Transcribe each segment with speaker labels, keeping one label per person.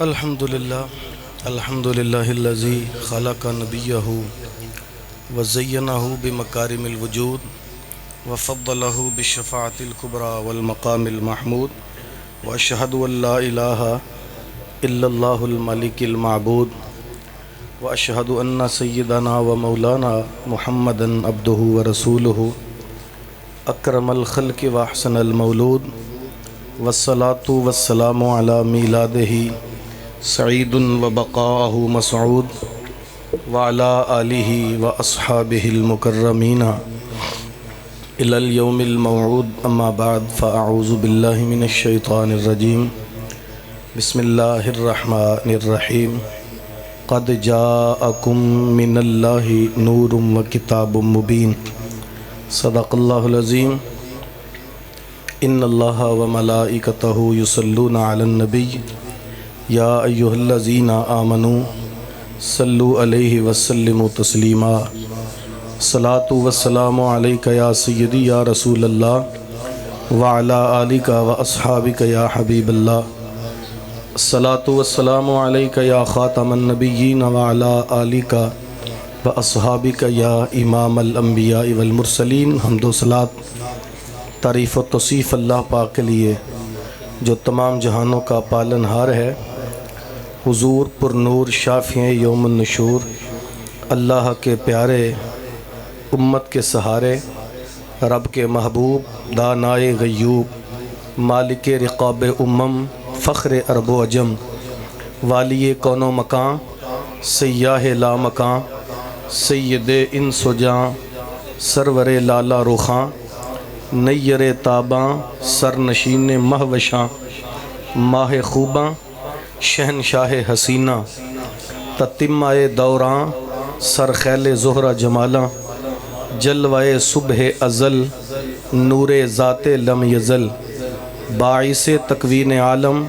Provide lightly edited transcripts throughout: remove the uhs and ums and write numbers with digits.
Speaker 1: الحمد للہ الذی خلق نبیہ وزینہ بمکارم الوجود وفضلہ بالشفاعۃ الکبریٰ والمقام المحمود واشہد ان لا الہ الا اللہ الملک المعبود واشہد ان سیدنا ومولانا محمدا عبدہ ورسولہ اکرم الخلق واحسن المولود والصلاة والسلام علی میلادہ سعید وبقاءہ مسعود وعلی آلہ واصحابہ المکرمین الی اليوم الموعود اما بعد فاعوذ باللہ من الشیطان الرجیم بسم اللہ الرحمن الرحیم قد جاءکم من اللہ نور وکتاب مبین صدق اللہ العظیم ان اللہ وملائکتہ یصلون علی النبی یا ایہا الذین آمنوا صلوا علیہ وسلموا تسلیما صلاۃ والسلام علیک یا سیدی یا رسول اللہ وعلی آلک واصحابک یا حبیب اللہ صلاۃ والسلام علیک یا خاتم النبیین وعلی آلک واصحابک یا امام الانبیاء والمرسلین۔ حمد و صلاۃ تعریف و توصیف اللہ پاک کے لیے جو تمام جہانوں کا پالن ہار ہے۔ حضور پر نور شافع یوم النشور، اللہ کے پیارے، امت کے سہارے، رب کے محبوب، دانائے غیوب، مالک رقاب امم، فخر عرب و عجم، والی کون و مکان، سیاہ لا مکان، سید انس و جاں، سرور لالا رخاں، نیر تاباں، سرنشین مہوشاں، ماہ خوباں، شہنشاہ حسینہ، تتمہ دوراں، سرخیل زہرہ جمالاں، جلوہ صبح ازل، نور ذات لم یزل، باعث تکوین عالم،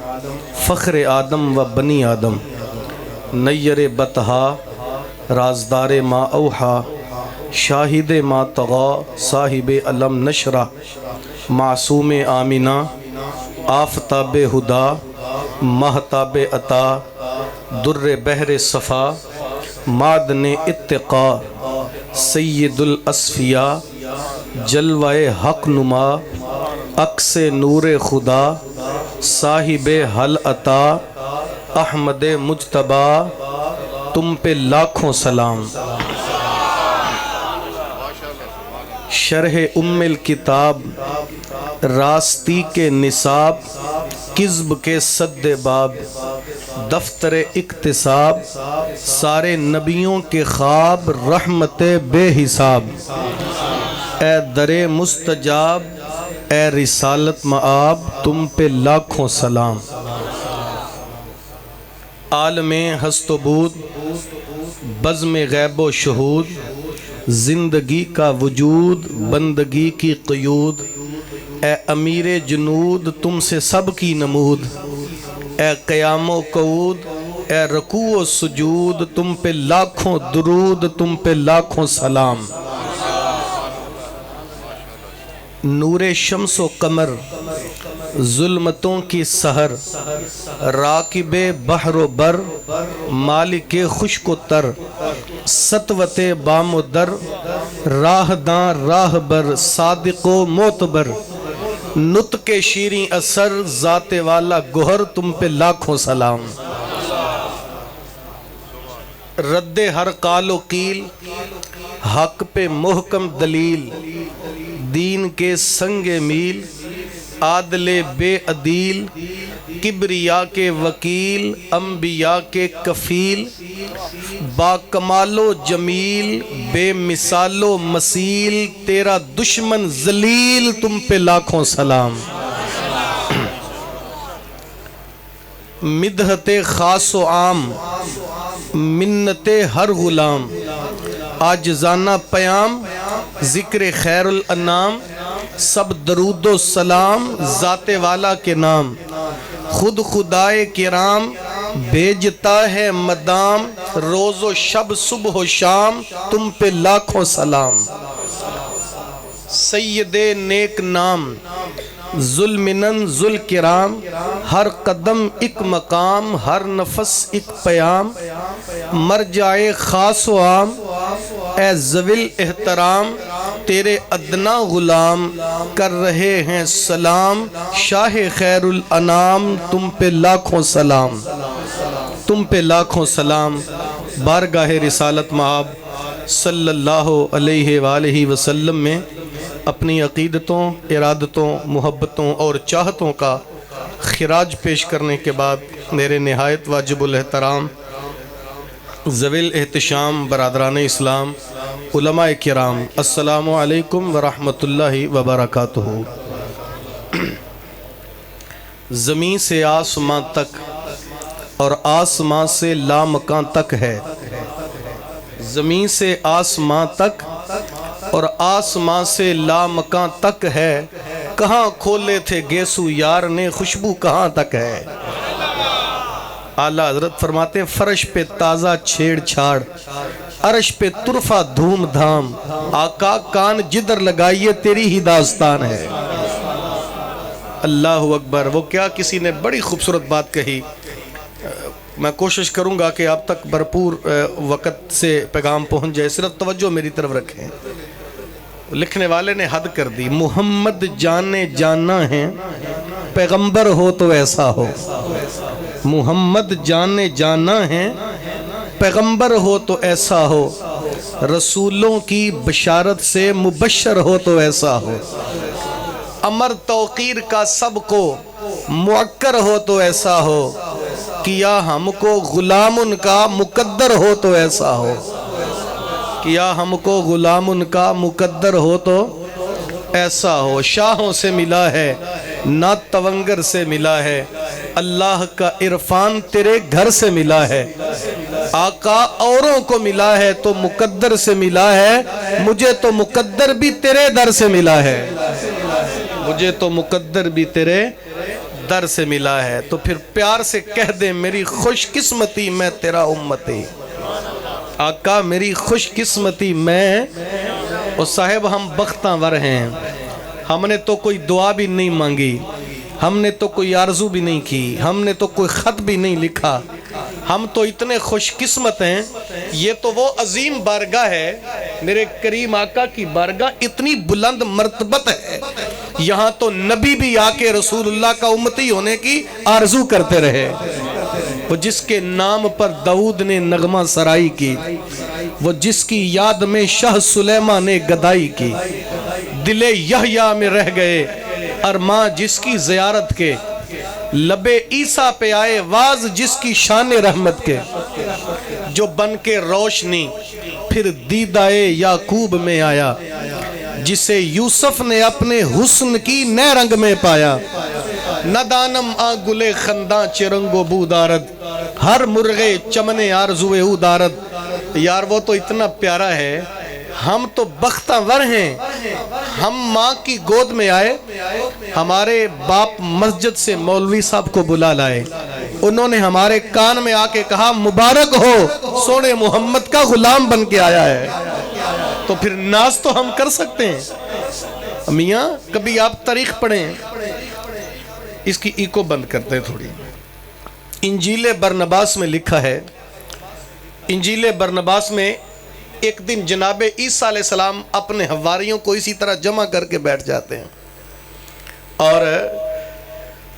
Speaker 1: فخر آدم و بنی آدم، نیر بطہا، رازدار ما اوحا، شاہد ما طغا، صاحب علم نشرہ، معصوم آمینہ، آفتاب ہدا، مہتاب عطا، در بحر صفا، معدن اتقا، سید الاصفیاء، جلوہ حق نما، عکس نور خدا، صاحب حل عطا، احمد مجتبی، تم پہ لاکھوں سلام۔ شرح ام الکتاب، راستی کے نصاب، کذب کے سد باب، دفتر اکتساب، سارے نبیوں کے خواب، رحمت بے حساب، اے در مستجاب، اے رسالت مآب، تم پہ لاکھوں سلام۔ عالم ہست و بود، بزم غیب و شہود، زندگی کا وجود، بندگی کی قیود، اے امیر جنود، تم سے سب کی نمود، اے قیام و قعود، اے رکوع و سجود، تم پہ لاکھوں درود، تم پہ لاکھوں سلام۔ نور شمس و قمر، ظلمتوں کی سحر، راکب بحر و بر، مالک خشک و تر، سطوت بام و در، راہ داں راہ بر، صادق و معتبر، نطق شیریں اثر، ذات والا گوہر، تم پہ لاکھوں سلام۔ رد ہر قال و قیل، حق پہ محکم دلیل، دین کے سنگ میل، عادل بے عدیل، کبریا کے وکیل، انبیاء کے کفیل، با کمال و جمیل، بے مثال و مثیل، تیرا دشمن ذلیل، تم پہ لاکھوں سلام۔ مدحت خاص و عام، منت ہر غلام، عاجزانہ پیام، ذکر خیر الانام، سب درود و سلام، ذات والا کے نام، خود خدائے کرام، بھیجتا ہے مدام، روز و شب صبح و شام، تم پہ لاکھوں سلام۔ سید نیک نام، ذوالمنن ذوالکرام، ہر قدم ایک مقام، ہر نفس ایک پیام، مرجع خاص و عام، اے ذوی احترام، تیرے ادنا غلام کر رہے ہیں سلام، شاہ خیر الانام تم پہ لاکھوں سلام، تم پہ لاکھوں سلام۔ بارگاہ رسالت مآب صلی اللہ علیہ وآلہ وسلم میں اپنی عقیدتوں، ارادتوں، محبتوں اور چاہتوں کا خراج پیش کرنے کے بعد میرے نہایت واجب الاحترام ذوی الاحتشام برادران اسلام، علماء کرام، السلام علیکم ورحمۃ اللہ وبرکاتہ۔ زمین سے آسمان تک اور آسمان سے لامکان تک ہے، زمین سے آسمان تک اور آسمان سے لامکان تک ہے، کہاں کھولے تھے گیسو یار نے خوشبو کہاں تک ہے۔ اعلیٰ حضرت فرماتے ہیں فرش پہ تازہ چھیڑ چھاڑ، عرش پہ طرفہ دھوم دھام، آقا کان جدر لگائیے تیری ہی داستان ہے۔ اللہ اکبر۔ وہ کیا کسی نے بڑی خوبصورت بات کہی، میں کوشش کروں گا کہ آپ تک بھرپور وقت سے پیغام پہنچ جائے، صرف توجہ میری طرف رکھیں۔ لکھنے والے نے حد کر دی، محمد جانے جانا ہے پیغمبر ہو تو ایسا ہو، محمد جانے جانا ہے پیغمبر ہو تو ایسا ہو، رسولوں کی بشارت سے مبشر ہو تو ایسا ہو، امر توقیر کا سب کو معکر ہو تو ایسا ہو، کیا ہم کو غلام ان کا مقدر ہو تو ایسا ہو، کیا ہم کو غلام ان کا مقدر ہو تو ایسا ہو۔ شاہوں سے ملا ہے نہ تونگر سے ملا ہے، اللہ کا عرفان تیرے گھر سے ملا ہے، آقا اوروں کو ملا ہے تو مقدر سے ملا ہے، مجھے تو مقدر بھی تیرے در سے ملا ہے، مجھے تو مقدر بھی تیرے در سے ملا ہے۔ تو پھر پیار سے کہہ دے میری خوش قسمتی میں تیرا امتی، آقا میری خوش قسمتی میں، اور صاحب ہم بختاں ور ہیں، ہم نے تو کوئی دعا بھی نہیں مانگی، ہم نے تو کوئی آرزو بھی نہیں کی، ہم نے تو کوئی خط بھی نہیں لکھا، ہم تو اتنے خوش قسمت ہیں۔ یہ تو وہ عظیم بارگاہ ہے، میرے کریم آقا کی بارگاہ اتنی بلند مرتبت ہے، یہاں تو نبی بھی آ کے رسول اللہ کا امتی ہونے کی آرزو کرتے رہے۔ وہ جس کے نام پر داؤد نے نغمہ سرائی کی، وہ جس کی یاد میں شاہ سلیمان نے گدائی کی، دل یحییٰ میں رہ گئے ارماں جس کی زیارت کے، لب عیسیٰ پہ آئے واز جس کی شان رحمت کے، جو بن کے روشنی پھر دیدہ یعقوب میں آیا، جسے یوسف نے اپنے حسن کی نئے رنگ میں پایا، نہ دانم آ گلے خنداں چرنگ و بو دارد، ہر مرغے چمنے آرزوے او دارد۔ یار وہ تو اتنا پیارا ہے، ہم تو بختہ ور ہیں، ہم ماں کی گود میں آئے، ہمارے باپ مسجد سے مولوی صاحب کو بلا لائے، انہوں نے ہمارے کان میں آ کے کہا مبارک ہو سونے محمد کا غلام بن کے آیا ہے۔ تو پھر ناز تو ہم کر سکتے ہیں۔ میاں کبھی آپ تاریخ پڑھیں، اس کی ایکو بند کرتے ہیں تھوڑی۔ انجیل برنباس میں لکھا ہے، انجیل برنباس میں ایک دن جناب عیسیٰ علیہ السلام اپنے حواریوں کو اسی طرح جمع کر کے بیٹھ جاتے ہیں اور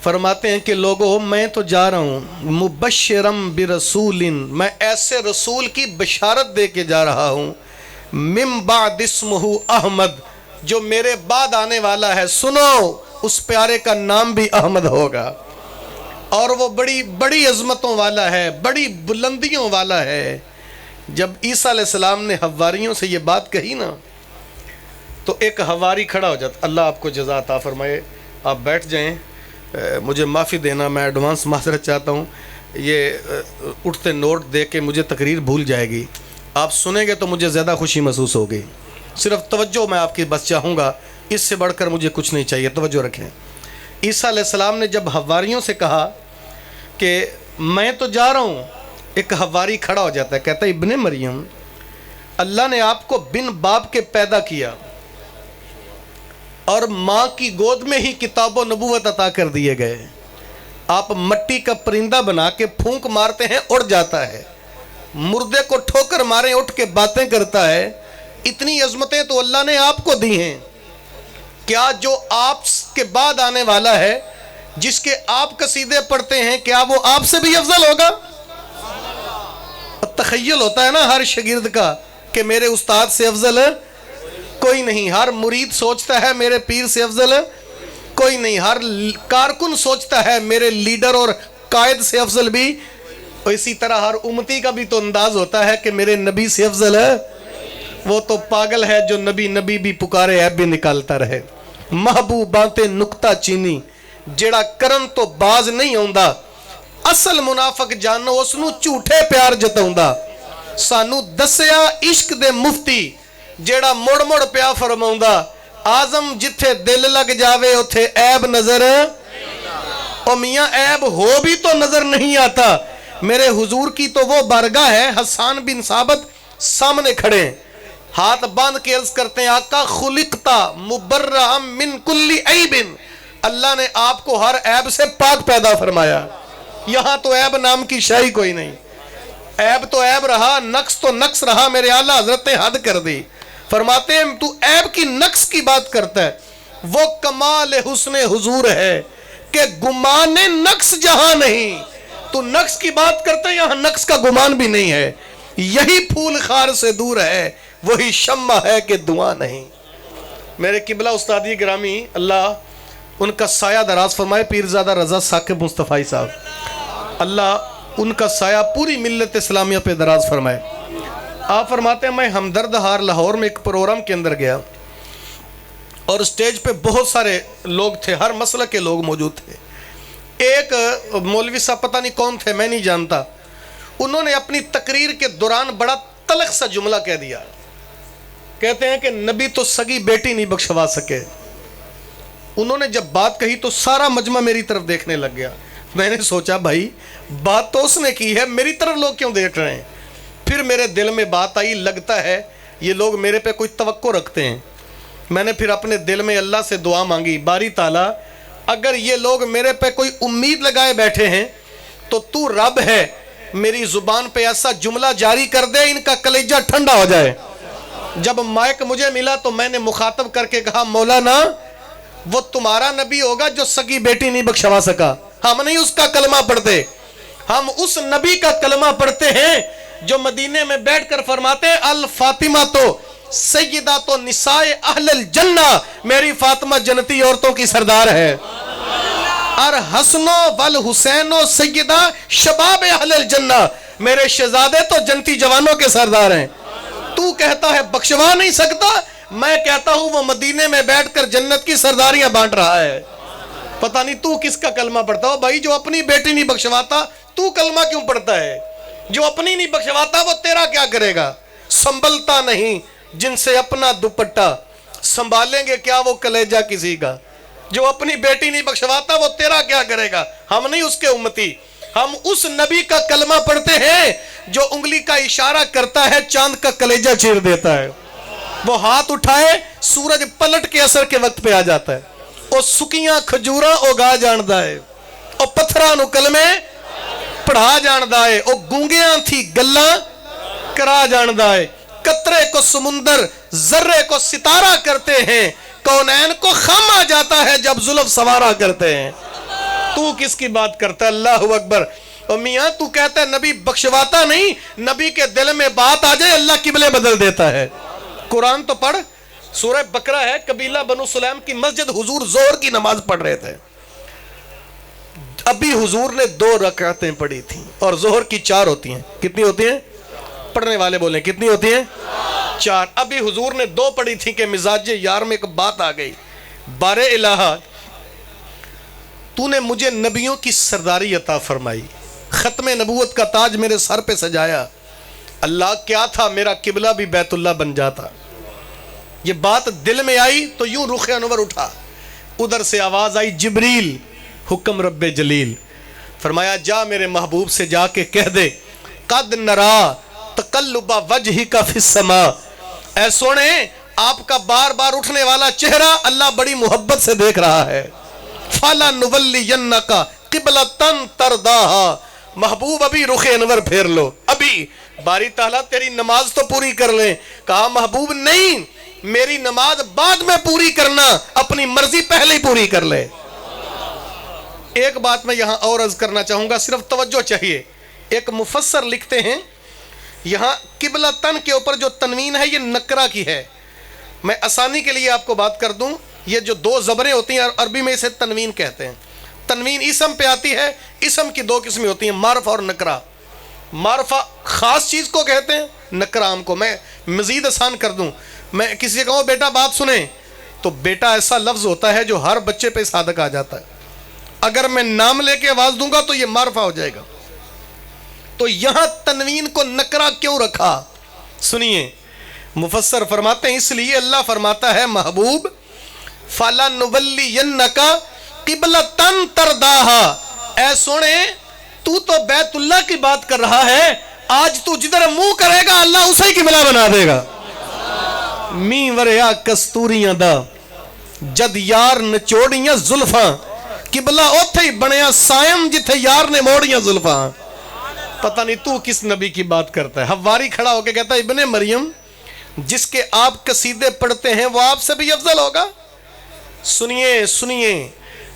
Speaker 1: فرماتے ہیں کہ لوگوں میں تو جا رہا ہوں مبشرم برسول، میں ایسے رسول کی بشارت دے کے جا رہا ہوں، من بعد اسمہ احمد، جو میرے بعد آنے والا ہے، سنو اس پیارے کا نام بھی احمد ہوگا، اور وہ بڑی بڑی عظمتوں والا ہے، بڑی بلندیوں والا ہے۔ جب عیسیٰ علیہ السلام نے حواریوں سے یہ بات کہی نا، تو ایک حواری کھڑا ہو جاتا، اللہ آپ کو جزا عطا فرمائے، آپ بیٹھ جائیں، مجھے معافی دینا، میں ایڈوانس معذرت چاہتا ہوں، یہ اٹھتے نوٹ دے کے مجھے تقریر بھول جائے گی، آپ سنیں گے تو مجھے زیادہ خوشی محسوس ہوگی، صرف توجہ میں آپ کی بس چاہوں گا، اس سے بڑھ کر مجھے کچھ نہیں چاہیے، توجہ رکھیں۔ عیسیٰ علیہ السلام نے جب حواریوں سے کہا کہ میں تو جا رہا ہوں، ایک حواری کھڑا ہو جاتا ہے، کہتا ہے ابن مریم، اللہ نے آپ کو بن باپ کے پیدا کیا، اور ماں کی گود میں ہی کتاب و نبوت عطا کر دیے گئے. آپ مٹی کا پرندہ بنا کے پھونک مارتے ہیں اڑ جاتا ہے, مردے کو ٹھوکر مارے اٹھ کے باتیں کرتا ہے. اتنی عظمتیں تو اللہ نے آپ کو دی ہیں. کیا جو آپ کے بعد آنے والا ہے, جس کے آپ قصیدے پڑھتے ہیں, کیا وہ آپ سے بھی افضل ہوگا؟ تخیل ہوتا ہے نا ہر شاگرد کا کہ میرے استاد سے افضل کوئی نہیں. ہر مرید سوچتا ہے میرے پیر سے افضل کوئی نہیں. ہر کارکن سوچتا ہے میرے لیڈر اور قائد سے افضل بھی. اسی طرح ہر امتی کا بھی تو انداز ہوتا ہے کہ میرے نبی سے افضل ہے. وہ تو پاگل ہے جو نبی نبی بھی پکارے عیب بھی نکالتا رہے. محبوباں نکتہ چینی جیڑا کرن تو باز نہیں آوندا, اصل منافق جانو اس نو جھوٹے پیار جتاوندا. سانو دسیا عشق دے مفتی جیڑا مڑ مڑ پیا فرماوندا, آزم جتھے دل لگ جاوے اتھے عیب نظر. او میاں عیب ہو بھی تو نظر نہیں آتا. میرے حضور کی تو وہ بارگاہ ہے, حسان بن ثابت سامنے کھڑے ہاتھ باندھ کے عرض کرتے ہیں, آقا خلقتا مبرہم من کل عیب, اللہ نے آپ کو ہر عیب سے پاک پیدا فرمایا. یہاں تو عیب نام کی شے کوئی نہیں. عیب تو عیب رہا, نقص تو نقص رہا. میرے اعلیٰ حضرت نے حد کر دی. فرماتے ہیں تو عیب کی نقص کی بات کرتا ہے, وہ کمال حسن حضور ہے کہ گمان نقص جہاں نہیں. تو نقص کی بات کرتا ہے, یہاں نقص کا گمان بھی نہیں ہے. یہی پھول خار سے دور ہے, وہی شمع ہے کہ دعا نہیں. میرے قبلہ استادی گرامی اللہ ان کا سایہ دراز فرمائے, پیرزادہ رضا ثاقب مصطفی صاحب, اللہ ان کا سایہ پوری ملت اسلامیہ پہ دراز فرمائے. آپ فرماتے ہیں میں ہمدرد ہار لاہور میں ایک پروگرام کے اندر گیا اور اسٹیج پہ بہت سارے لوگ تھے, ہر مسلک کے لوگ موجود تھے. ایک مولوی صاحب پتہ نہیں کون تھے, میں نہیں جانتا, انہوں نے اپنی تقریر کے دوران بڑا تلخ سا جملہ کہہ دیا. کہتے ہیں کہ نبی تو سگی بیٹی نہیں بخشوا سکے. انہوں نے جب بات کہی تو سارا مجمع میری طرف دیکھنے لگ گیا. میں نے سوچا بھائی بات تو اس نے کی ہے, میری طرف لوگ کیوں دیکھ رہے ہیں؟ پھر میرے دل میں بات آئی, لگتا ہے یہ لوگ میرے پہ کوئی توقع رکھتے ہیں. میں نے پھر اپنے دل میں اللہ سے دعا مانگی, باری تعالیٰ اگر یہ لوگ میرے پہ کوئی امید لگائے بیٹھے ہیں تو تو رب ہے, میری زبان پہ ایسا جملہ جاری کر دے ان کا کلیجہ ٹھنڈا ہو جائے. جب مائک مجھے ملا تو میں نے مخاطب کر کے کہا, مولانا وہ تمہارا نبی ہوگا جو سگی بیٹی نہیں بخشوا سکا, ہم نہیں اس کا کلمہ پڑھتے. ہم اس نبی کا کلمہ پڑھتے ہیں جو مدینے میں بیٹھ کر فرماتے ہیں الفاطمہ تو سیدہ تو نساء اہل الجنہ, میری فاطمہ جنتی عورتوں کی سردار ہے. اور حسن والحسین سیدہ شباب اہل الجنہ, میرے شہزادے تو جنتی جوانوں کے سردار ہیں. تو کہتا ہے بخشوا نہیں سکتا, میں کہتا ہوں وہ مدینے میں بیٹھ کر جنت کی سرداریاں بانٹ رہا ہے. پتہ نہیں تو کس کا کلمہ پڑھتا ہو بھائی. جو اپنی بیٹی نہیں بخشواتا تو کلمہ کیوں پڑھتا ہے؟ جو اپنی نہیں بخشواتا وہ تیرا کیا کرے گا؟ سنبھلتا نہیں جن سے اپنا دوپٹہ, سنبھالیں گے کیا وہ کلیجہ کسی کا؟ جو اپنی بیٹی نہیں بخشواتا وہ تیرا کیا کرے گا؟ ہم نہیں اس کے امتی, ہم اس نبی کا کلمہ پڑھتے ہیں جو انگلی کا اشارہ کرتا ہے چاند کا کلیجہ چیر دیتا ہے. وہ ہاتھ اٹھائے سورج پلٹ کے اثر کے وقت پہ آ جاتا ہے. او سکیاں کھجوراں اگا جاندا ہے, او پتھراں نو کلمے پڑھا جاندا ہے, او گونگیاں تھی گلاں کرا جاندا ہے. قطرے کو سمندر ذرے کو ستارہ کرتے ہیں, کونین کو خم آ جاتا ہے جب زلف سوارا کرتے ہیں. تو کس کی بات کرتا ہے؟ اللہ اکبر. اور میاں تو کہتا ہے نبی بخشواتا نہیں, نبی کے دل میں بات آ جائے اللہ قبلے بدل دیتا ہے. قرآن تو پڑھ, سورہ بقرہ ہے, قبیلہ بنو سلیم کی مسجد, حضور ظہر کی نماز پڑھ رہے تھے. ابھی حضور نے 2 رکعتیں پڑھی تھیں اور ظہر کی 4 ہوتی ہیں. کتنی ہوتی ہیں؟ پڑھنے والے بولیں کتنی ہوتی ہیں؟ 4. ابھی حضور نے 2 پڑھی تھیں کہ مزاج یار میں ایک بات آ گئی, بارے الہ تو نے مجھے نبیوں کی سرداری عطا فرمائی, ختم نبوت کا تاج میرے سر پہ سجایا, اللہ کیا تھا میرا قبلہ بھی بیت اللہ بن جاتا. یہ بات دل میں آئی تو یوں رخ انور اٹھا, ادھر سے آواز آئی جبریل حکم رب جلیل. فرمایا جا میرے محبوب سے جا کے کہہ دے قد نرا تقلب وجہک فی السماء, اے سونے آپ کا بار بار اٹھنے والا چہرہ اللہ بڑی محبت سے دیکھ رہا ہے. فَلَنُوَلِّيَنَّكَ قِبْلَةً تَرْضَاهَا. محبوب ابھی رخ انور پھیر لو, ابھی باری تعالیٰ تیری نماز تو پوری کر لیں. کہا محبوب نہیں, میری نماز بعد میں پوری کرنا, اپنی مرضی پہلے ہی پوری کر لے. ایک بات میں یہاں اور عرض کرنا چاہوں گا, صرف توجہ چاہیے. ایک مفسر لکھتے ہیں یہاں قبلتن کے اوپر جو تنوین ہے یہ نکرہ کی ہے. میں آسانی کے لیے آپ کو بات کر دوں, یہ جو دو زبریں ہوتی ہیں عربی میں اسے تنوین کہتے ہیں. تنوین اسم پہ آتی ہے. اسم کی دو قسمیں ہوتی ہیں, معرفہ اور نکرہ. معرفہ خاص چیز کو کہتے ہیں, نکرہ عام کو. میں مزید آسان کر دوں, میں کسی سے کہوں بیٹا بات سنیں, تو بیٹا ایسا لفظ ہوتا ہے جو ہر بچے پہ صادق آ جاتا ہے. اگر میں نام لے کے آواز دوں گا تو یہ معرفہ ہو جائے گا. تو یہاں تنوین کو نکرہ کیوں رکھا؟ سنیے, مفسر فرماتے ہیں اس لیے اللہ فرماتا ہے محبوب فَلَنُوَلِّيَنَّكَ قِبْلَةً تَرْضَاهَا. اے سونے, تو بیت اللہ کی بات کر رہا ہے, آج تو جدھر منہ کرے گا اللہ اسے قبلہ بنا دے گا. می وریا کستوریاں دا جد یار نچوڑیاں زلفاں, قبلہ اوتھے ہی بنیا سائم جتھے یار نے موڑیاں زلفاں. پتہ نہیں تو کس نبی کی بات کرتا ہے. حواری کھڑا ہو کے کہتا ہے ابن مریم جس کے آپ قصیدے پڑھتے ہیں وہ آپ سے بھی افضل ہوگا. سنیے سنیے,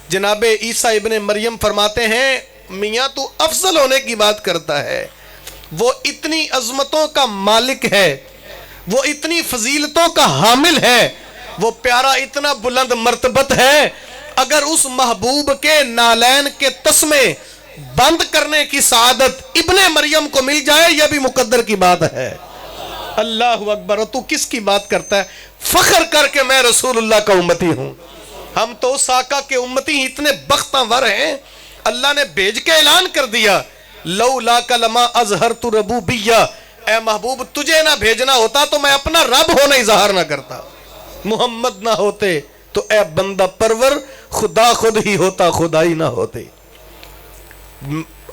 Speaker 1: جناب عیسیٰ ابن مریم فرماتے ہیں میاں تو افضل ہونے کی بات کرتا ہے, وہ اتنی عظمتوں کا مالک ہے, وہ اتنی فضیلتوں کا حامل ہے, وہ پیارا اتنا بلند مرتبت ہے. اگر اس محبوب کے نالین کے تسمے بند کرنے کی سعادت ابن مریم کو مل جائے یہ بھی مقدر کی بات ہے. اللہ اکبر. اور تو کس کی بات کرتا ہے؟ فخر کر کے میں رسول اللہ کا امتی ہوں. ہم تو اس آقا کے امتی ہی اتنے بختہ ور ہیں, اللہ نے بھیج کے اعلان کر دیا لولاک لما اظہرت ربوبیہ. اے محبوب تجھے نہ بھیجنا ہوتا تو میں اپنا رب ہونا اظہار نہ کرتا. محمد نہ ہوتے تو اے بندہ پرور خدا خود ہی ہوتا, خدا ہی نہ ہوتے.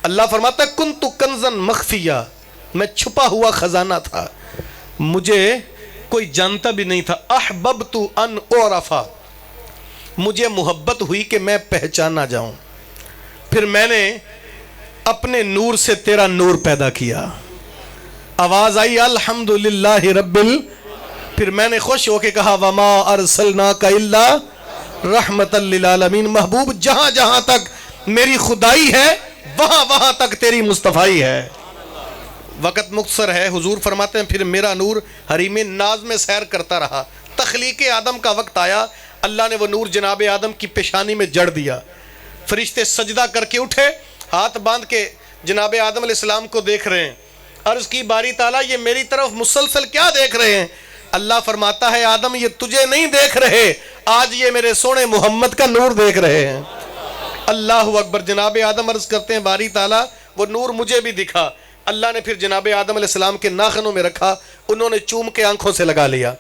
Speaker 1: اللہ فرماتا ہے کنت کنزا مخفیہ, میں چھپا ہوا خزانہ تھا, مجھے کوئی جانتا بھی نہیں تھا. احببت ان اعرفا, مجھے محبت ہوئی کہ میں پہچانا جاؤں. پھر میں نے اپنے نور سے تیرا نور پیدا کیا. آواز آئی الحمدللہ رب پھر میں نے خوش ہو کے کہا وما ارسلناک الا رحمتا للعالمین. محبوب جہاں جہاں تک میری خدائی ہے وہاں وہاں تک تیری مصطفیٰ ہے. وقت مختصر ہے, حضور فرماتے ہیں پھر میرا نور حریم ناز میں سیر کرتا رہا. تخلیق آدم کا وقت آیا, اللہ نے وہ نور جناب آدم کی پیشانی میں جڑ دیا. فرشتے سجدہ کر کے اٹھے, ہاتھ باندھ کے جناب آدم علیہ السلام کو دیکھ رہے ہیں. عرض کی باری تعالیٰ یہ میری طرف مسلسل کیا دیکھ رہے ہیں؟ اللہ فرماتا ہے آدم یہ تجھے نہیں دیکھ رہے, آج یہ میرے سونے محمد کا نور دیکھ رہے ہیں. اللہ اکبر. جناب آدم عرض کرتے ہیں باری تعالیٰ وہ نور مجھے بھی دکھا. اللہ نے پھر جناب آدم علیہ السلام کے ناخنوں میں رکھا, انہوں نے چوم کے آنکھوں سے لگا لیا.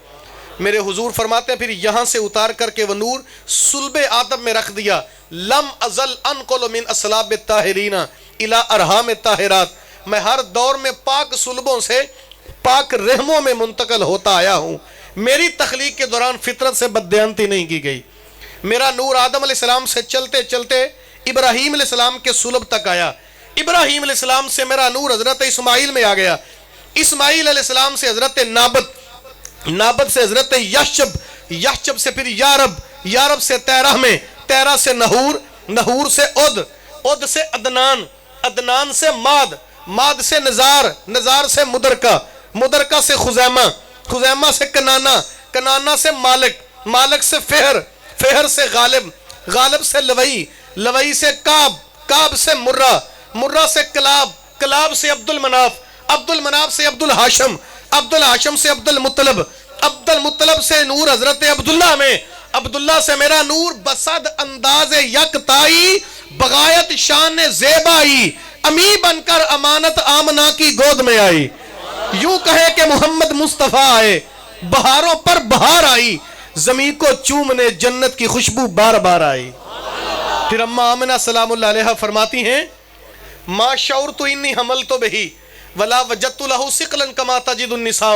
Speaker 1: میرے حضور فرماتے ہیں پھر یہاں سے اتار کر کے وہ نور صلب آدم میں رکھ دیا. لم ازل انقل من اصلاب الطاہرین الی ارحام الطاہرات, میں ہر دور میں پاک صلبوں سے پاک رحموں میں منتقل ہوتا آیا ہوں. میری تخلیق کے دوران فطرت سے بددیانتی نہیں کی گئی. میرا نور آدم علیہ السلام سے چلتے چلتے ابراہیم علیہ السلام کے صلب تک آیا. ابراہیم علیہ السلام سے میرا نور حضرت اسماعیل میں آ گیا. اسماعیل علیہ السلام سے حضرت نابت, نابت سے حضرت یحشب, یحشب سے پھر یارب, یارب سے تیرہ میں, تیرہ سے نحور, نحور سے عد, عد سے عدنان, عدنان سے ماد, ماد سے نزار, نزار سے مدرکہ, مدرکہ سے خزیمہ, خزیمہ سے کنانا, کنانا سے مالک, مالک سے فہر, فہر سے غالب, غالب سے لوئی, لوئی سے کعب, کعب سے مرہ, مرہ سے کلاب, کلاب سے عبد المناف, عبد المناف سے عبد الحاشم, عبد الحاشم سے عبد المطلب, عبد المطلب سے نور حضرت عبداللہ میں, عبداللہ سے میرا نور بسد انداز یکتائی بغایت شان زیبائی, امی بن کر امانت آمنہ کی گود میں آئی. یوں کہے کہ محمد مصطفیٰ آئے, بہاروں پر بہار آئی, زمین کو چومنے جنت کی خوشبو بار بار آئی. پھر اماں آمنہ سلام اللہ علیہ فرماتی ہیں ما شعورت انی حملت بہی ولا وجدت لہو ثقلا کما تجد النساء.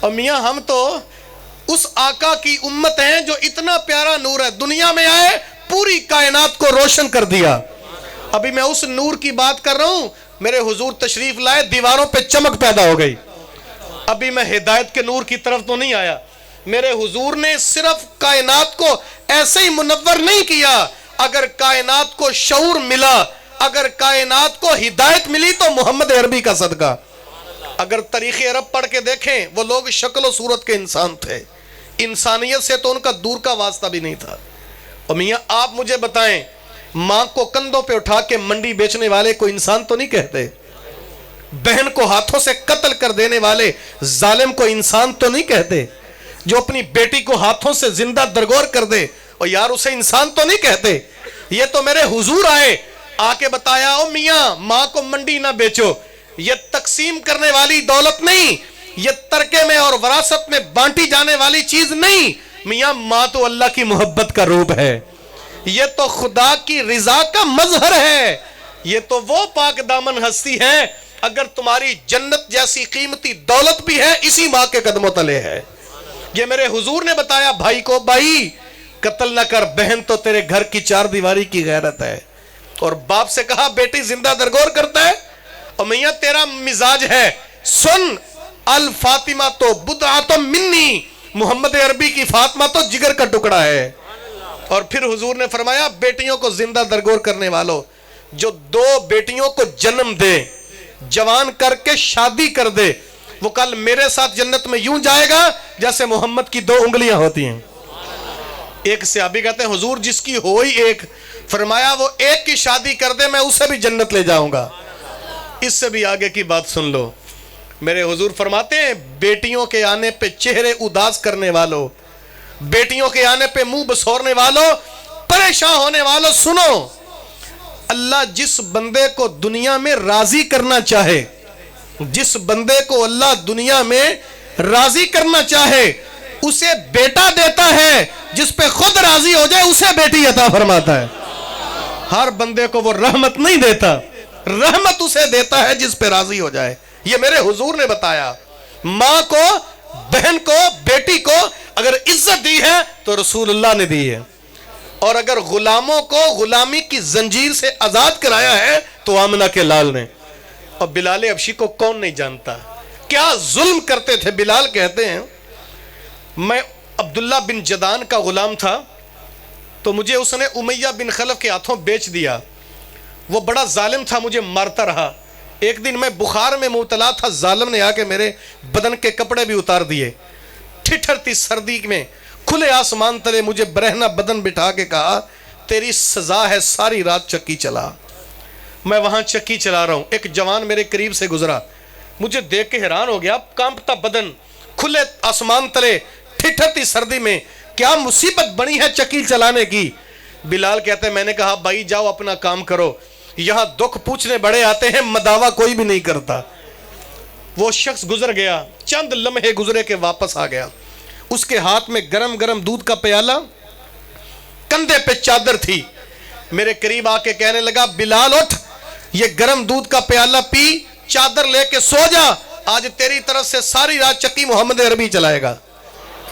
Speaker 1: اور میاں ہم تو اس آقا کی امت ہیں جو اتنا پیارا نور ہے، دنیا میں آئے پوری کائنات کو روشن کر دیا۔ ابھی میں اس نور کی بات کر رہا ہوں، میرے حضور تشریف لائے، دیواروں پہ چمک پیدا ہو گئی۔ ابھی میں ہدایت کے نور کی طرف تو نہیں آیا، میرے حضور نے صرف کائنات کو ایسے ہی منور نہیں کیا، اگر کائنات کو شعور ملا، اگر کائنات کو ہدایت ملی تو محمد عربی کا صدقہ۔ اگر تاریخ عرب پڑھ کے دیکھیں، وہ لوگ شکل و صورت کے انسان تھے، انسانیت سے تو ان کا دور کا واسطہ بھی نہیں تھا۔ اور میاں آپ مجھے بتائیں، ماں کو کندھوں پہ اٹھا کے منڈی بیچنے والے کو انسان تو نہیں کہتے؟ بہن کو ہاتھوں سے قتل کر دینے والے ظالم کو انسان تو نہیں کہتے؟ جو اپنی بیٹی کو ہاتھوں سے زندہ درگور کر دے اور یار اسے انسان تو نہیں کہتے؟ یہ تو میرے حضور آئے، آ کے بتایا، او میاں ماں کو منڈی نہ بیچو، یہ تقسیم کرنے والی دولت نہیں، یہ ترکے میں اور وراثت میں بانٹی جانے والی چیز نہیں، میاں ماں تو اللہ کی محبت کا روپ ہے، یہ تو خدا کی رضا کا مظہر ہے، یہ تو وہ پاک دامن ہستی ہے، اگر تمہاری جنت جیسی قیمتی دولت بھی ہے اسی ماں کے قدموں تلے ہے۔ یہ میرے حضور نے بتایا بھائی کو، بھائی قتل نہ کر، بہن تو تیرے گھر کی چار دیواری کی غیرت ہے۔ اور باپ سے کہا بیٹی زندہ درگور کرتا ہے، اور میاں تیرا مزاج ہے، سن الفاطمہ تو بدعۃ منی، محمد عربی کی فاطمہ تو جگر کا ٹکڑا ہے۔ اور پھر حضور نے فرمایا بیٹیوں کو زندہ درگور کرنے والوں، جو دو بیٹیوں کو جنم دے، جوان کر کے شادی کر دے، وہ کل میرے ساتھ جنت میں یوں جائے گا جیسے محمد کی دو انگلیاں ہوتی ہیں۔ ایک صحابی کہتے ہیں حضور جس کی ہوئی ایک، فرمایا وہ ایک کی شادی کر دے میں اسے بھی جنت لے جاؤں گا۔ اس سے بھی آگے کی بات سن لو، میرے حضور فرماتے ہیں بیٹیوں کے آنے پہ چہرے اداس کرنے والوں، بیٹیوں کے آنے پہ منہ بسورنے والوں، پریشان ہونے والوں، سنو، اللہ جس بندے کو دنیا میں راضی کرنا چاہے، جس بندے کو اللہ دنیا میں راضی کرنا چاہے اسے بیٹا دیتا ہے، جس پہ خود راضی ہو جائے اسے بیٹی عطا فرماتا ہے۔ ہر بندے کو وہ رحمت نہیں دیتا، رحمت اسے دیتا ہے جس پہ راضی ہو جائے۔ یہ میرے حضور نے بتایا، ماں کو، بہن کو، بیٹی کو اگر عزت دی ہے تو رسول اللہ نے دی ہے، اور اگر غلاموں کو غلامی کی زنجیر سے آزاد کرایا ہے تو آمنہ کے لال نے۔ اور بلال حبشی کو کون نہیں جانتا، کیا ظلم کرتے تھے۔ بلال کہتے ہیں میں عبداللہ بن جدان کا غلام تھا، تو مجھے اس نے امیہ بن خلف کے ہاتھوں بیچ دیا، وہ بڑا ظالم تھا، مجھے مارتا رہا۔ ایک دن میں بخار میں مبتلا تھا، ظالم نے آ کے میرے بدن کے کپڑے بھی اتار دیے، ٹھٹھرتی سردی میں کھلے آسمان تلے مجھے برہنہ بدن بٹھا کے کہا تیری سزا ہے ساری رات چکی چلا۔ میں وہاں چکی چلا رہا ہوں، ایک جوان میرے قریب سے گزرا، مجھے دیکھ کے حیران ہو گیا، کانپتا بدن، کھلے آسمان تلے، ٹھٹھرتی سردی میں، کیا مصیبت بنی ہے چکی چلانے کی۔ بلال کہتے ہیں میں نے کہا بھائی جاؤ اپنا کام کرو، یہاں دکھ پوچھنے بڑے آتے ہیں، مداوع کوئی بھی نہیں کرتا۔ وہ شخص گزر گیا، چند لمحے گزرے کے واپس آ گیا، اس کے ہاتھ میں گرم گرم دودھ کا پیالہ، کندھے پہ چادر تھی، میرے قریب آ کے کہنے لگا بلال اٹھ، یہ گرم دودھ کا پیالہ پی، چادر لے کے سو جا، آج تیری طرف سے ساری رات چکی محمد عربی چلائے گا۔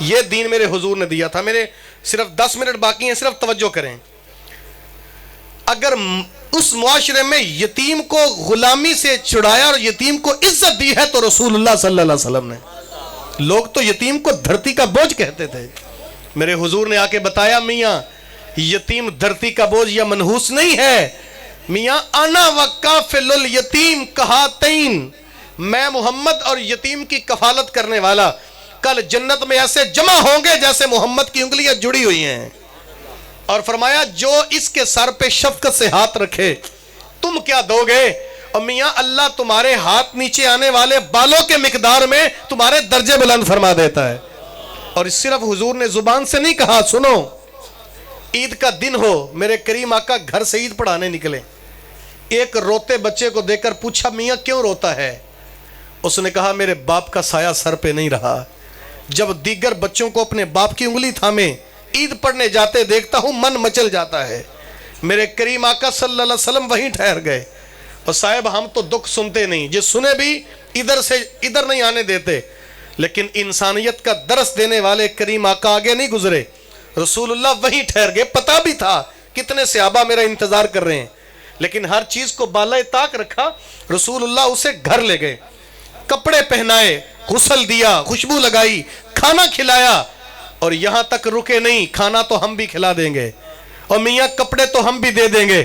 Speaker 1: یہ دین میرے حضور نے دیا تھا۔ میرے صرف 10 منٹ باقی ہیں، صرف توجہ کریں۔ اگر اس معاشرے میں یتیم کو غلامی سے چھڑایا اور یتیم کو عزت دی ہے تو رسول اللہ صلی اللہ علیہ وسلم نے۔ لوگ تو یتیم کو دھرتی کا بوجھ کہتے تھے، میرے حضور نے آ کے بتایا میاں یتیم دھرتی کا بوجھ یا منحوس نہیں ہے، میاں انا وکافل الیتیم کہاتین، میں محمد اور یتیم کی کفالت کرنے والا، کل جنت میں ایسے جمع ہوں گے جیسے محمد کی انگلیاں جڑی ہوئی ہیں۔ اور فرمایا جو اس کے سر پہ شفقت سے ہاتھ رکھے تم کیا دو گے؟ اور میاں اللہ تمہارے ہاتھ نیچے آنے والے بالوں کے مقدار میں تمہارے درجے بلند فرما دیتا ہے۔ اور صرف حضور نے زبان سے نہیں کہا، سنو، عید کا دن ہو، میرے کریم آقا گھر سے عید پڑھانے نکلے، ایک روتے بچے کو دیکھ کر پوچھا میاں کیوں روتا ہے؟ اس نے کہا میرے باپ کا سایہ سر پہ نہیں رہا، جب دیگر بچوں کو اپنے باپ کی انگلی تھامے عید پڑھنے جاتے دیکھتا ہوں من مچل جاتا ہے۔ میرے کریم آقا صلی اللہ علیہ وسلم وہیں ٹھہر گئے، اور صاحب ہم تو دکھ سنتے نہیں، جو سنے بھی ادھر سے ادھر نہیں آنے دیتے، لیکن انسانیت کا درس دینے والے کریم آقا آگے نہیں گزرے، رسول اللہ وہیں ٹھہر گئے۔ پتا بھی تھا کتنے صحابہ میرا انتظار کر رہے ہیں، لیکن ہر چیز کو بالائے طاق رکھا۔ رسول اللہ اسے گھر لے گئے، کپڑے پہنائے، غسل دیا، خوشبو لگائی، کھانا کھلایا، اور یہاں تک رکے نہیں، کھانا تو ہم بھی کھلا دیں گے، اور میاں کپڑے تو ہم بھی دے دیں گے،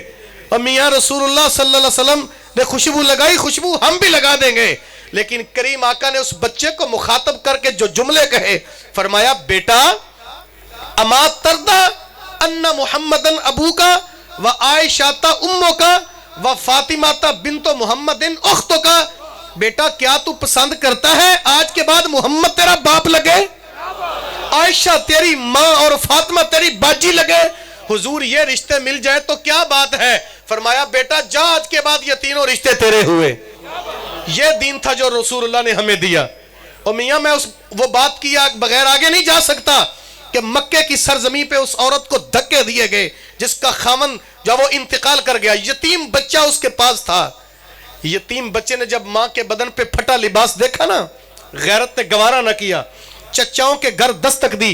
Speaker 1: اور میاں رسول اللہ صلی اللہ علیہ وسلم نے خوشبو لگائی، خوشبو ہم بھی لگا دیں گے۔ لیکن کریم آقا نے اس بچے کو مخاطب کر کے جو جملے کہے، فرمایا بیٹا اما تردا ان محمدن ابو کا و عائشہ امو کا و فاطمہ بنت محمد اختو کا، بیٹا کیا تو پسند کرتا ہے آج کے بعد محمد تیرا باپ لگے، عائشہ تیری ماں اور فاطمہ تیری باجی لگے؟ حضور یہ رشتے مل جائے تو کیا بات ہے؟ فرمایا بیٹا جا، آج کے بعد یہ تینوں رشتے تیرے ہوئے۔ یہ دین تھا جو رسول اللہ نے ہمیں دیا۔ اور میاں میں وہ بات کیا بغیر آگے نہیں جا سکتا کہ مکے کی سرزمین پہ اس عورت کو دھکے دیے گئے جس کا خاوند جب وہ انتقال کر گیا، یتیم بچہ اس کے پاس تھا۔ یتیم بچے نے جب ماں کے بدن پہ پھٹا لباس دیکھا نا، غیرت نے گوارا نہ کیا، چچاؤں کے گھر دستک دی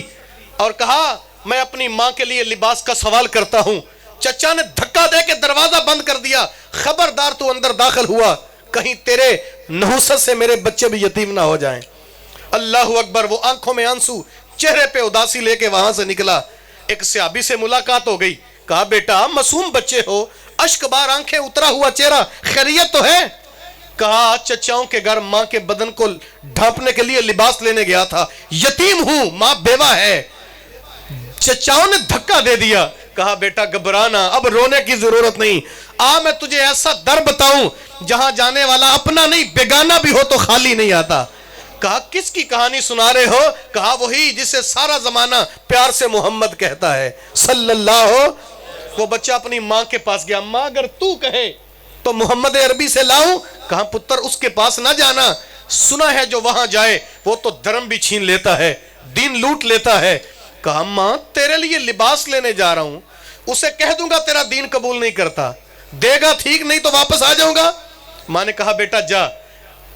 Speaker 1: اور کہا میں اپنی ماں کے لیے لباس کا سوال کرتا ہوں۔ چچا نے دھکا دے کے دروازہ بند کر دیا، خبردار تو اندر داخل ہوا، کہیں تیرے نحوست سے میرے بچے بھی یتیم نہ ہو جائیں۔ اللہ اکبر۔ وہ آنکھوں میں آنسو، چہرے پہ اداسی لے کے وہاں سے نکلا۔ ایک صحابی سے ملاقات ہو گئی، کہا بیٹا معصوم بچے ہو، اشک بار آنکھیں اترا ہوا چہرہ، خیریت تو ہے؟ کہا چچاؤں کے گھر ماں کے بدن کو ڈھانپنے کے لیے لباس لینے گیا تھا، یتیم ہوں، ماں بیوہ ہے۔ چچاؤں نے دھکا دے دیا۔ کہا بیٹا گھبرانا، اب رونے کی ضرورت نہیں، میں تجھے ایسا در بتاؤں جہاں جانے والا اپنا نہیں بیگانہ بھی ہو تو خالی نہیں آتا۔ کہا کس کی کہانی سنا رہے ہو؟ کہا وہی جسے سارا زمانہ پیار سے محمد کہتا ہے صلی اللہ ہو۔ وہ بچہ اپنی ماں کے پاس گیا، ماں اگر تو کہے تو محمد عربی سے لاؤں؟ کہا پتر اس کے پاس نہ جانا، سنا ہے جو وہاں جائے وہ تو دھرم بھی چھین لیتا ہے، دین لوٹ لیتا ہے۔ کہا ماں تیرے لیے لباس لینے جا رہا ہوں، اسے کہہ دوں گا تیرا دین قبول نہیں کرتا، دے گا ٹھیک، نہیں تو واپس آ جاؤں گا۔ ماں نے کہا بیٹا جا۔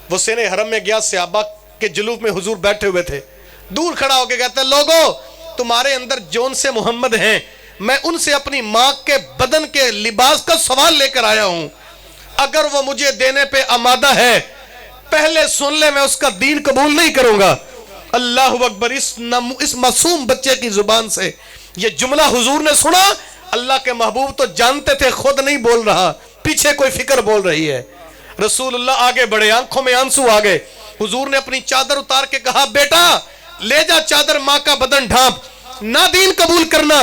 Speaker 1: وہ سین حرم میں گیا، صحابہ کے جلوس میں حضور بیٹھے ہوئے تھے، دور کھڑا ہو کے کہتے ہیں لوگو تمہارے اندر جون سے محمد ہیں، میں ان سے اپنی ماں کے بدن کے لباس کا سوال لے کر آیا ہوں، اگر وہ مجھے دینے پہ آمادہ ہے پہلے سن لے، میں اس کا دین قبول نہیں کروں گا۔ اللہ اکبر۔ اس معصوم بچے کی زبان سے یہ جملہ حضور نے سنا۔ اللہ کے محبوب تو جانتے تھے خود نہیں بول رہا، پیچھے کوئی فکر بول رہی ہے۔ رسول اللہ آگے بڑھے، آنکھوں میں آنسو آ گئے۔ حضور نے اپنی چادر اتار کے کہا بیٹا لے جا چادر، ماں کا بدن ڈھانپ، نہ دین قبول کرنا،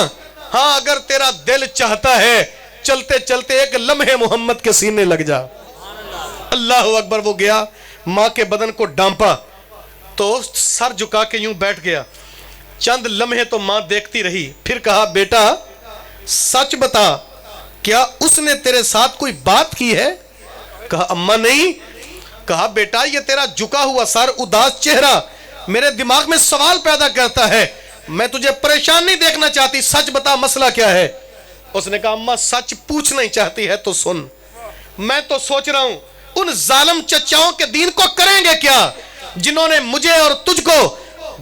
Speaker 1: ہاں اگر تیرا دل چاہتا ہے چلتے چلتے ایک لمحے محمد کے سینے لگ جا۔ اللہ اکبر۔ وہ گیا، ماں کے بدن کو ڈھانپا تو سر جھکا کے یوں بیٹھ گیا، چند لمحے تو ماں دیکھتی رہی، پھر کہا بیٹا سچ بتا کیا اس نے تیرے ساتھ کوئی بات کی ہے؟ کہا اماں نہیں۔ کہا بیٹا یہ تیرا جھکا ہوا سر، اداس چہرہ میرے دماغ میں سوال پیدا کرتا ہے، میں تجھے پریشان نہیں دیکھنا چاہتی، سچ بتا مسئلہ کیا ہے؟ اس نے کہا اماں سچ پوچھنا ہی چاہتی ہے تو سن، میں تو سوچ رہا ہوں ان ظالم چچاؤں کے دین کو کریں گے کیا جنہوں نے مجھے اور تجھ کو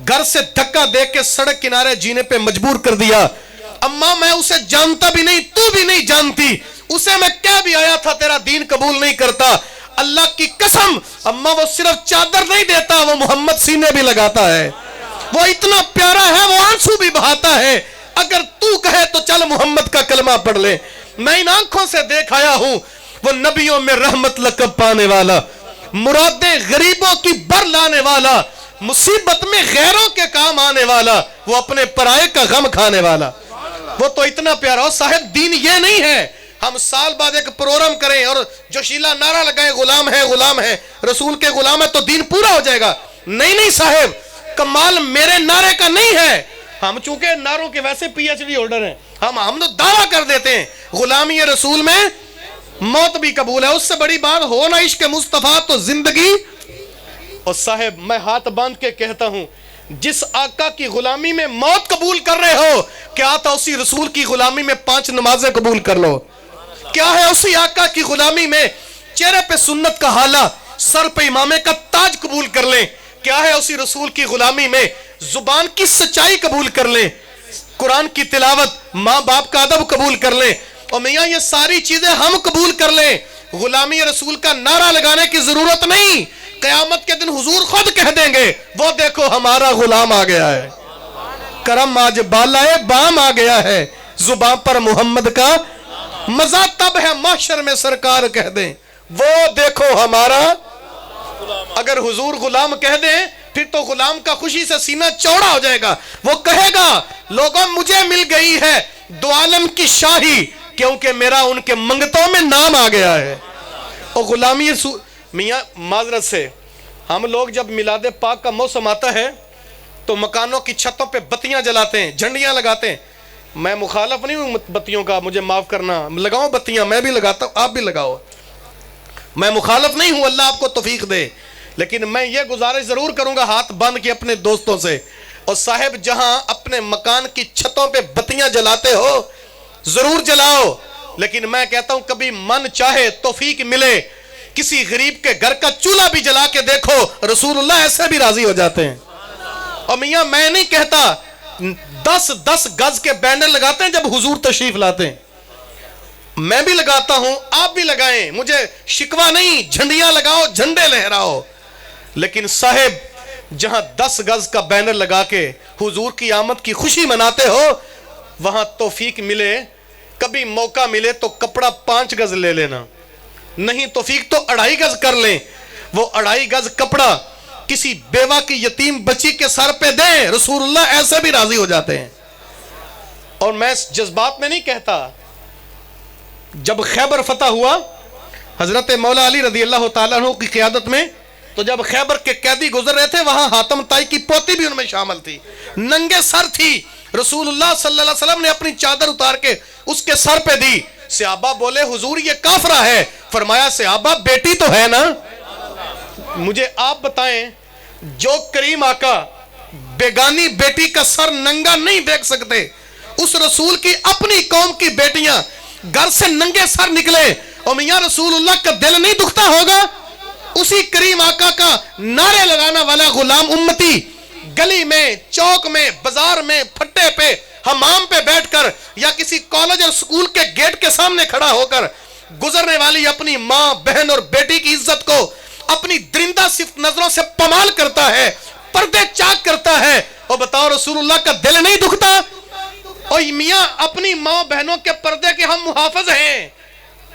Speaker 1: گھر سے دھکا دے کے سڑک کنارے جینے پہ مجبور کر دیا۔ اماں میں اسے جانتا بھی نہیں، تو بھی نہیں جانتی، اسے میں کہہ بھی آیا تھا تیرا دین قبول نہیں کرتا، اللہ کی قسم اماں وہ صرف چادر نہیں دیتا، وہ محمد سینے بھی لگاتا ہے، وہ اتنا پیارا ہے، وہ آنسو بھی بہاتا ہے، اگر تو کہے تو چل محمد کا کلمہ پڑھ لے۔ میں ان آنکھوں سے دیکھ آیا ہوں وہ نبیوں میں رحمت لقب پانے والا، مرادیں غریبوں کی بر لانے والا، مصیبت میں غیروں کے کام آنے والا، وہ اپنے پرائے کا غم کھانے والا، وہ تو اتنا پیارا ہو۔ صاحب دین یہ نہیں ہے ہم سال بعد ایک پروگرام کریں اور جوشیلا نعرہ لگائیں غلام ہے غلام ہے، رسول کے غلام ہے تو دین پورا ہو جائے گا۔ نہیں نہیں صاحب، کمال میرے نعرے کا نہیں ہے، ہم چونکہ نعروں کے ویسے پی ایچ ڈی ہولڈر ہیں، ہم تو دعویٰ کر دیتے ہیں غلامی رسول میں موت بھی قبول ہے، اس سے بڑی بات ہو نا عشق مصطفیٰ تو زندگی۔ اور صاحب میں ہاتھ باندھ کے کہتا ہوں جس آقا کی غلامی میں موت قبول کر رہے ہو، کیا تھا اسی رسول کی غلامی میں 5 نمازیں قبول کر لو؟ کیا ہے اسی آقا کی غلامی میں چہرے پہ سنت کا حالہ، سر پہ امامے کا تاج قبول کر لیں؟ کیا ہے اسی رسول کی غلامی میں زبان کی سچائی قبول کر لیں, قرآن کی تلاوت, ماں باپ کا ادب قبول کر لیں, اور میاں یہ ساری چیزیں ہم قبول کر لیں. غلامی رسول کا نعرہ لگانے کی ضرورت نہیں, قیامت کے دن حضور خود کہہ دیں گے وہ دیکھو ہمارا غلام آ گیا ہے, کرم آج بالائے بام آ گیا ہے, زبان پر محمد کا مزہ تب ہے محشر میں سرکار کہہ دیں وہ دیکھو ہمارا. اگر حضور غلام کہہ دیں پھر تو غلام کا خوشی سے سینہ چوڑا ہو جائے گا, وہ کہے گا لوگوں مجھے مل گئی ہے دو عالم کی شاہی, کیونکہ میرا ان کے منگتوں میں نام آ گیا ہے. اور غلامی میاں معذرت سے ہم لوگ جب میلاد پاک کا موسم آتا ہے تو مکانوں کی چھتوں پہ بتیاں جلاتے ہیں, جھنڈیاں لگاتے ہیں. میں مخالف نہیں ہوں بتیوں کا, مجھے معاف کرنا, لگاؤ بتیاں, میں بھی لگاتا ہوں, آپ بھی لگاؤ, میں مخالف نہیں ہوں, اللہ آپ کو توفیق دے. لیکن میں یہ گزارش ضرور کروں گا ہاتھ باندھ کے اپنے دوستوں سے, اور صاحب جہاں اپنے مکان کی چھتوں پہ بتیاں جلاتے ہو ضرور جلاؤ, لیکن میں کہتا ہوں کبھی من چاہے توفیق ملے کسی غریب کے گھر کا چولہا بھی جلا کے دیکھو, رسول اللہ ایسے بھی راضی ہو جاتے ہیں. اور میاں میں نہیں کہتا 10 گز کے بینر لگاتے ہیں جب حضور تشریف لاتے ہیں, میں بھی لگاتا ہوں, آپ بھی لگائیں, مجھے شکوہ نہیں, جھنڈیاں لگاؤ, جھنڈے لہراؤ. لیکن صاحب جہاں 10 گز کا بینر لگا کے حضور کی آمد کی خوشی مناتے ہو وہاں توفیق ملے, کبھی موقع ملے تو کپڑا 5 گز لے لینا, نہیں توفیق تو 2.5 گز کر لیں. وہ 2.5 گز کپڑا کسی بیوہ کی یتیم بچی کے سر پہ دیں, رسول اللہ ایسے بھی راضی ہو جاتے ہیں. اور میں جذبات میں نہیں کہتا, جب خیبر فتح ہوا حضرت مولا علی رضی اللہ تعالیٰ عنہ کی قیادت میں, تو جب خیبر کے قیدی گزر رہے تھے وہاں حاتم طائی کی پوتی بھی ان میں شامل تھی, ننگے سر تھی, رسول اللہ صلی اللہ علیہ وسلم نے اپنی چادر اتار کے اس کے سر پہ دی. صحابہ بولے حضور یہ کافرہ ہے, فرمایا صحابہ بیٹی تو ہے نا. مجھے آپ بتائیں جو کریم آقا بیگانی بیٹی کا سر ننگا نہیں دیکھ سکتے, اس رسول کی اپنی قوم کی بیٹیاں گھر سے ننگے سر نکلے, اور میاں رسول اللہ کا دل نہیں دکھتا ہوگا؟ اسی کریم آقا کا نعرے لگانا والا غلام امتی گلی میں, چوک میں, بازار میں, پھٹے پہ, حمام پہ بیٹھ کر یا کسی کالج اور سکول کے گیٹ کے سامنے کھڑا ہو کر گزرنے والی اپنی ماں, بہن اور بیٹی کی عزت کو اپنی درندہ صرف نظروں سے پمال کرتا ہے, پردے چاک کرتا ہے. اور بتاؤ رسول اللہ کا دل نہیں دکھتا؟ اور میاں اپنی ماں بہنوں کے پردے کے ہم محافظ ہیں.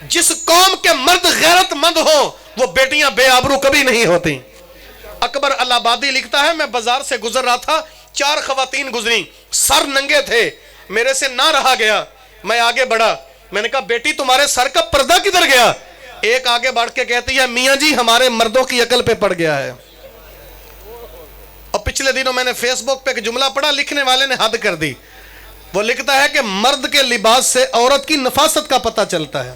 Speaker 1: جس قوم کے مرد غیرت مند ہوں وہ بیٹیاں بے آبرو کبھی نہیں ہوتی. اکبر الہ آبادی لکھتا ہے میں بازار سے گزر رہا تھا, 4 خواتین گزری, سر ننگے تھے, میرے سے نہ رہا گیا, میں آگے بڑھا, میں نے کہا بیٹی تمہارے سر کا پردہ کدھر گیا؟ ایک آگے بڑھ کے کہتی ہے میاں جی ہمارے مردوں کی عقل پہ پڑ گیا ہے. اور پچھلے دنوں میں نے فیس بک پہ ایک جملہ پڑھا, لکھنے والے نے حد کر دی. وہ لکھتا ہے کہ مرد کے لباس سے عورت کی نفاست کا پتہ چلتا ہے,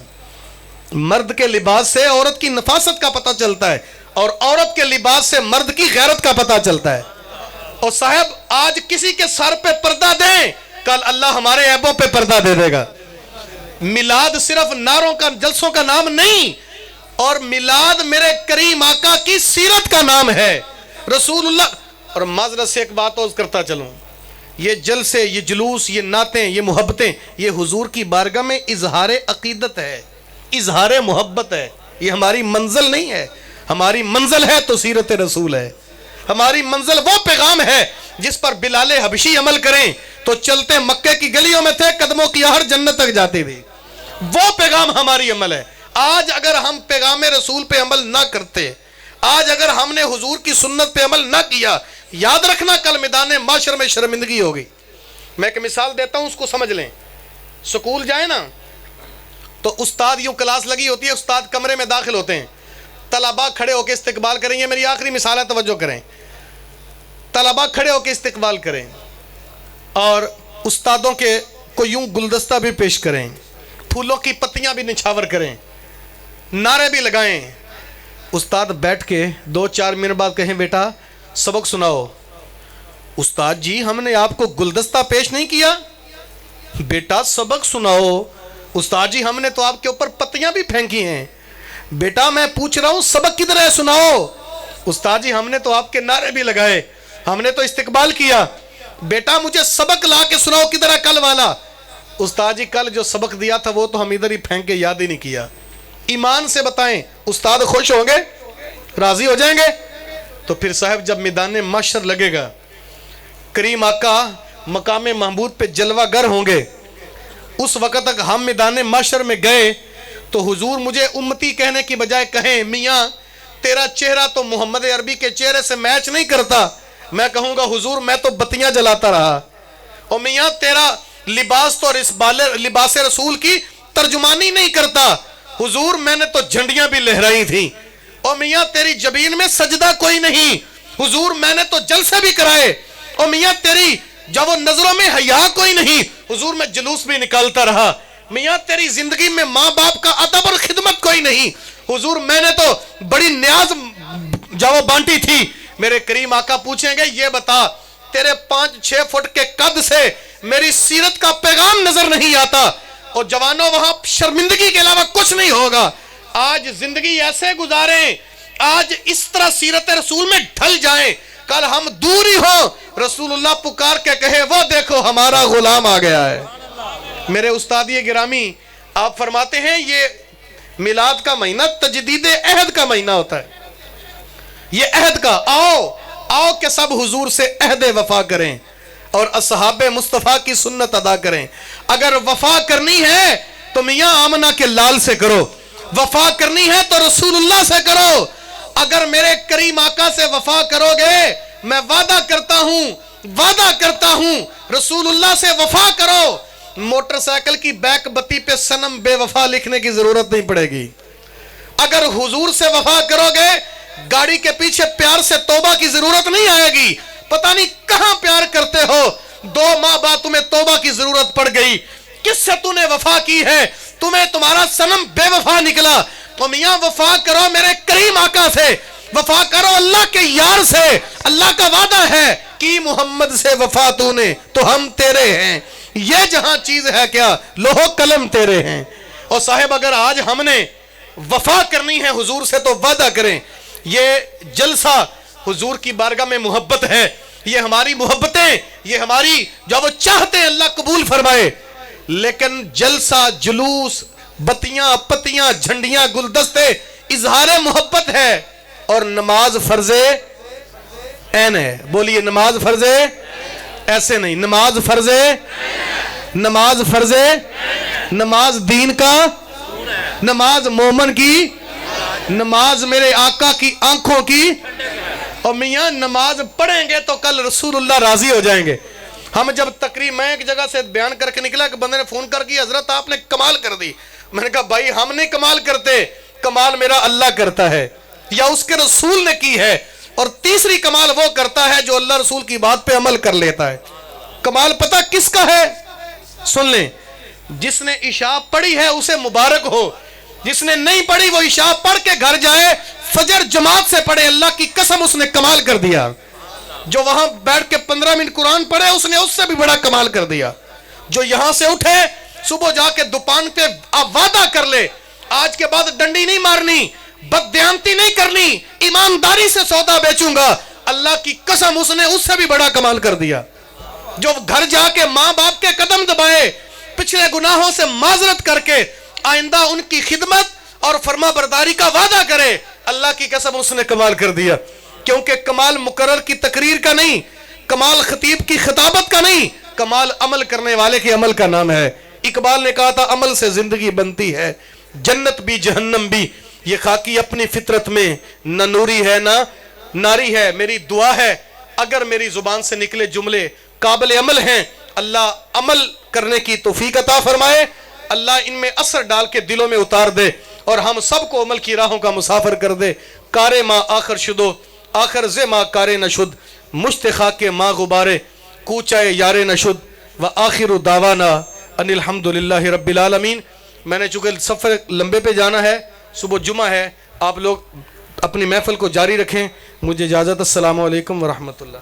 Speaker 1: مرد کے لباس سے عورت کی نفاست کا پتہ چلتا ہے, اور عورت کے لباس سے مرد کی غیرت کا پتہ چلتا ہے. اور صاحب آج کسی کے سر پہ پردہ دیں, کل اللہ ہمارے عیبوں پہ پردہ دے دے گا. میلاد صرف نعروں کا, جلسوں کا نام نہیں, اور میلاد میرے کریم آقا کی سیرت کا نام ہے, رسول اللہ. اور معذرت سے ایک بات عرض کرتا چلوں, یہ جلسے, یہ جلوس, یہ نعتیں, یہ محبتیں, یہ حضور کی بارگاہ میں اظہار عقیدت ہے, اظہار محبت ہے. یہ ہماری منزل نہیں ہے, ہماری منزل ہے تو سیرت رسول ہے. ہماری منزل وہ پیغام ہے جس پر بلال حبشی عمل کریں تو چلتے مکے کی گلیوں میں تھے, قدموں کی ہر جنت تک جاتی تھی. وہ پیغام ہماری عمل ہے. آج اگر ہم پیغام رسول پہ عمل نہ کرتے, آج اگر ہم نے حضور کی سنت پہ عمل نہ کیا, یاد رکھنا کل میدان معاشر میں شرمندگی ہوگی. میں ایک مثال دیتا ہوں, اس کو سمجھ لیں. سکول جائیں نا تو استاد یوں کلاس لگی ہوتی ہے, استاد کمرے میں داخل ہوتے ہیں, طلباء کھڑے ہو کے استقبال کریں. یہ میری آخری مثال ہے, توجہ کریں. طلباء کھڑے ہو کے استقبال کریں اور استادوں کے کو یوں گلدستہ بھی پیش کریں, پھولوں کی پتیاں بھی نچھاور کریں, نعرے بھی لگائیں. استاد بیٹھ کے 2-4 منٹ بعد کہیں بیٹا سبق سناؤ. استاد جی ہم نے آپ کو گلدستہ پیش نہیں کیا. بیٹا سبق سناؤ. استاد جی ہم نے تو آپ کے اوپر پتیاں بھی پھینکی ہیں. بیٹا میں پوچھ رہا ہوں سبق کدھر ہے, سناؤ. استاد جی ہم نے تو آپ کے نعرے بھی لگائے, ہم نے تو استقبال کیا, بیٹا مجھے سبق لا کے سناؤ کدھر ہے کل والا. استاد جی کل جو سبق دیا تھا وہ تو ہم ادھر ہی پھینک کے یاد ہی نہیں کیا. ایمان سے بتائیں استاد خوش ہوں گے, راضی ہو جائیں گے؟ تو پھر صاحب جب میدان محشر لگے گا, کریم آقا مقام محمود پہ جلوہ گر ہوں گے, اس وقت تک ہم میدان محشر میں گئے تو حضور مجھے امتی کہنے کی بجائے کہیں میاں تیرا چہرہ تو محمد عربی کے چہرے سے میچ نہیں کرتا, میں کہوں گا حضور میں تو بتیاں جلاتا رہا. اور میاں تیرا لباس تو لباس رسول کی ترجمانی نہیں کرتا, حضور میں نے تو جھنڈیاں بھی لہرائی تھیں. اور میاں تیری جبین میں سجدہ کوئی نہیں, حضور میں نے تو جلسے بھی کرائے. اور میاں تیری جب وہ نظروں میں حیا کوئی نہیں, حضور میں جلوس بھی نکالتا رہا. میاں تیری زندگی میں ماں باپ کا ادب اور خدمت کوئی نہیں, حضور میں نے تو بڑی نیاز جب وہ بانٹی تھی. میرے کریم آقا پوچھیں گے یہ بتا تیرے 5-6 فٹ کے قد سے میری سیرت کا پیغام نظر نہیں آتا. اور جوانوں وہاں شرمندگی کے علاوہ کچھ نہیں ہوگا. آج زندگی ایسے گزاریں, آج اس طرح سیرت رسول میں ڈھل جائیں, کل ہم دور ہی ہوں رسول اللہ پکار کے کہے وہ دیکھو ہمارا غلام آ گیا ہے. میرے استادی گرامی آپ فرماتے ہیں یہ میلاد کا مہینہ تجدید عہد کا مہینہ ہوتا ہے. یہ عہد کا آؤ کہ سب حضور سے عہد وفا کریں اور اصحاب مصطفیٰ کی سنت ادا کریں. اگر وفا کرنی ہے تو میاں آمنہ کے لال سے کرو, وفا کرنی ہے تو رسول اللہ سے کرو. اگر میرے کریم آقا سے وفا کرو گے میں وعدہ کرتا ہوں رسول اللہ سے وفا کرو. موٹر سائیکل کی بیک بتی پہ صنم بے وفا لکھنے کی ضرورت نہیں پڑے گی. اگر حضور سے وفا کرو گے گاڑی کے پیچھے پیار سے توبہ کی ضرورت نہیں آئے گی. پتہ نہیں کہاں پیار کرتے ہو, 2 ماہ بعد تمہیں توبہ کی ضرورت پڑ گئی. کس سے تو نے وفا کی ہے, تمہیں تمہارا صنم بے وفا نکلا. تو میاں وفا کرو میرے کریم آقا سے, وفا کرو اللہ کے یار سے. اللہ کا وعدہ ہے کہ محمد سے وفا تو نے تو ہم تیرے ہیں, یہ جہاں چیز ہے کیا لوح قلم تیرے ہیں. اور صاحب اگر آج ہم نے وفا کرنی ہے حضور سے تو وعدہ کریں. یہ جلسہ حضور کی بارگاہ میں محبت ہے, یہ ہماری محبتیں, یہ ہماری جو وہ چاہتے ہیں اللہ قبول فرمائے. لیکن جلسہ جلوس بتیاں پتیاں جھنڈیاں گلدستے اظہار محبت ہے, اور نماز فرض عین ہے. بولیے نماز فرض ایسے نہیں, نماز فرض, نماز فرض, نماز دین کا, نماز مومن کی, نماز میرے آقا کی آنکھوں کی. اور میاں نماز پڑھیں گے تو کل رسول اللہ راضی ہو جائیں گے. ہم جب تقریر میں ایک جگہ سے بیان کر کے نکلا کہ بندے نے فون کر کے حضرت آپ نے کمال کر دی. میں نے کہا بھائی ہم نہیں کمال کرتے, کمال میرا اللہ کرتا ہے یا اس کے رسول نے کی ہے. اور تیسری کمال وہ کرتا ہے جو اللہ رسول کی بات پہ عمل کر لیتا ہے. کمال پتہ کس کا ہے؟ سن لیں, جس نے عشاء پڑھی ہے اسے مبارک ہو, جس نے نہیں پڑھی وہ عشاء پڑھ کے گھر جائے, فجر جماعت سے پڑھے, اللہ کی قسم اس نے کمال کر دیا. جو وہاں بیٹھ کے 15 منٹ قرآن پڑھے اس نے اس سے بھی بڑا کمال کر دیا. جو یہاں سے اٹھے صبح جا کے دکان پہ وعدہ کر لے آج کے بعد ڈنڈی نہیں مارنی, بددیانتی نہیں کرنی, ایمانداری سے سودا بیچوں گا, اللہ کی قسم اس نے اس سے بھی بڑا کمال کر دیا. جو گھر جا کے ماں باپ کے قدم دبائے, پچھلے گناہوں سے معذرت کر کے آئندہ ان کی خدمت اور فرما برداری کا وعدہ کرے, اللہ کی قسم اس نے کمال کر دیا. کیونکہ کمال مقرر کی تقریر کا نہیں, کمال خطیب کی خطابت کا نہیں, کمال عمل کرنے والے کے عمل کا نام ہے. اقبال نے کہا تھا عمل سے زندگی بنتی ہے, جنت بھی جہنم بھی, یہ خاکی اپنی فطرت میں نہ نوری ہے نہ ناری ہے. میری دعا ہے اگر میری زبان سے نکلے جملے قابل عمل ہیں, اللہ عمل کرنے کی توفیق عطا فرمائے, اللہ ان میں اثر ڈال کے دلوں میں اتار دے اور ہم سب کو عمل کی راہوں کا مسافر کر دے. کارے ماں آخر شدو آخر زے ماں کارے نشد, مشتخا کے ماں غبارے کوچائے یارے نشد, و آخر دعوانا ان الحمدللہ رب العالمین. میں نے چونکہ سفر لمبے پہ جانا ہے, صبح جمعہ ہے, آپ لوگ اپنی محفل کو جاری رکھیں. مجھے اجازت, السلام علیکم ورحمۃ اللہ.